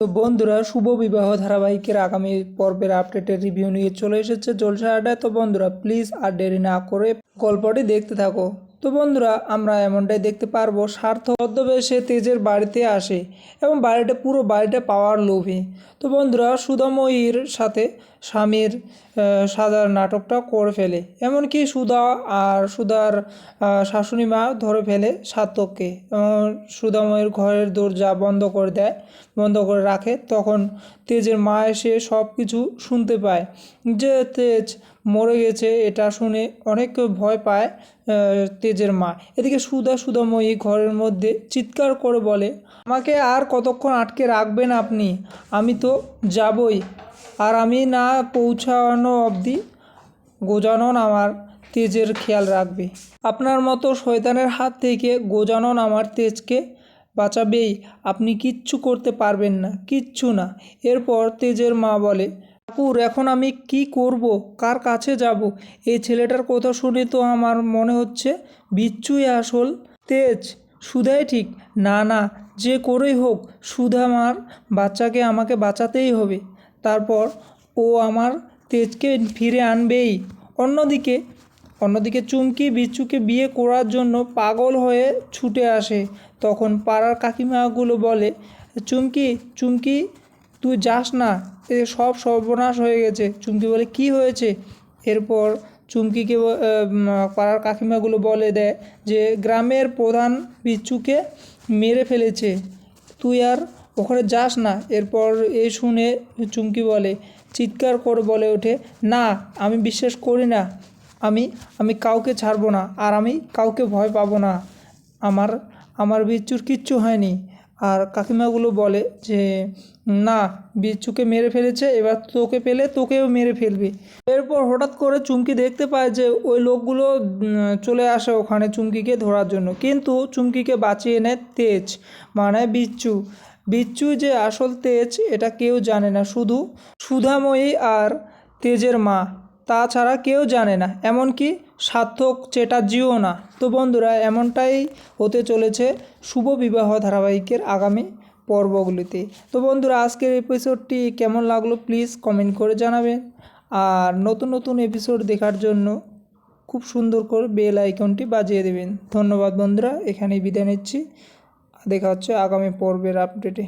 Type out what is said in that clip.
তো বন্ধুরা, শুভ বিবাহ ধারাবাহিকের আগামী পর্বের আপডেটের রিভিউ নিয়ে চলে এসেছে জলসা আড্ডায়। তো বন্ধুরা, প্লিজ আর দেরি না করে গল্পটি দেখতে থাকো। তো বন্ধুরা, আমরা এমনটাই দেখতে পারবো, সার্থক ছদ্মবেশে তেজের বাড়িতে আসে এবং পুরো বাড়িটা পাওয়ার লোভে। তো বন্ধুরা, সুধাময়ীর সাথে স্বামীর সাজার নাটকটা করে ফেলে। এমনকি সুধার শাশুড়ি মা ধরে ফেলে সার্থককে। সুধাময়ীর ঘরের দরজা বন্ধ করে রাখে। তখন তেজের মা এসে সব কিছু শুনতে পায় যে তেজ মরে গেছে। এটা শুনে অনেক ভয় পায় তেজের মা। এদিকে সুধাময়ী ঘরের মধ্যে চিৎকার করে বলে, আমাকে আর কতক্ষণ আটকে রাখবেন আপনি? আমি তো যাবই, আর আমি না পৌঁছানো অবধি গজানন আমার তেজের খেয়াল রাখবে। আপনার মতো শয়তানের হাত থেকে গজানন আমার তেজকে বাঁচাবেই। আপনি কিচ্ছু করতে পারবেন না, কিচ্ছু না। এরপর তেজের মা বলে, ঠাকুর, এখন আমি কি করব? কার কাছে যাব? এই ছেলেটার কথা শুনে তো আমার মনে হচ্ছে বিচ্ছুই আসল তেজ, সুধাই ঠিক। না, যে করেই হোক সুধামার বাচ্চাকে আমাকে বাঁচাতেই হবে। তারপর ও আমার তেজকে ফিরে আনবেই। অন্যদিকে চুমকি বিচ্ছুকে বিয়ে করার জন্য পাগল হয়ে ছুটে আসে। তখন পাড়ার কাকিমাগুলো বলে, চুমকি তুই যাস না, এ সব সর্বনাশ হয়ে গেছে। চুমকি বলে, কি হয়েছে? এরপর চুমকিকে পাড়ার কাকিমাগুলো বলে দেয় যে গ্রামের প্রধান বিচ্ছুকে মেরে ফেলেছে, তুই আর ওখানে যাস না। এরপর শুনে চুমকি চিৎকার করে বলে ওঠে, না, আমি বিশ্বাস করি না। আমি কাউকে ছাড়বো না, আর আমি কাউকে ভয় পাবো না। আমার বিচ্ছুর কিচ্ছু হয়নি। আর কাকিমাগুলো বলে যে না, বিচ্ছুকে মেরে ফেলেছে, এবার তোকে পেলে তোকেও মেরে ফেলবে। এরপর হঠাৎ করে চুমকি দেখতে পায় যে ওই লোকগুলো চলে আসে ওখানে চুমকিকে ধরার জন্য। কিন্তু চুমকিকে বাঁচিয়ে নেয় তেজ, মানে বিচ্ছু যে আসল তেজ এটা কেউ জানে না, শুধু সুধাময়ী আর তেজের মা, তাছাড়া কেউ জানে না, এমনকি সার্থক চ্যাটার্জিও না। তো বন্ধুরা, এমনটাই হতে চলেছে শুভ বিবাহ ধারাবাহিকের আগামী পর্বগুলিতে। তো বন্ধুরা, আজকের এপিসোডটি কেমন লাগলো প্লিজ কমেন্ট করে জানাবেন। আর নতুন এপিসোড দেখার জন্য খুব সুন্দর করে বেল আইকনটি বাজিয়ে দেবেন। ধন্যবাদ বন্ধুরা, এখানেই বিদায় নিচ্ছি। দেখা হচ্ছে আগামী পর্বের আপডেটে।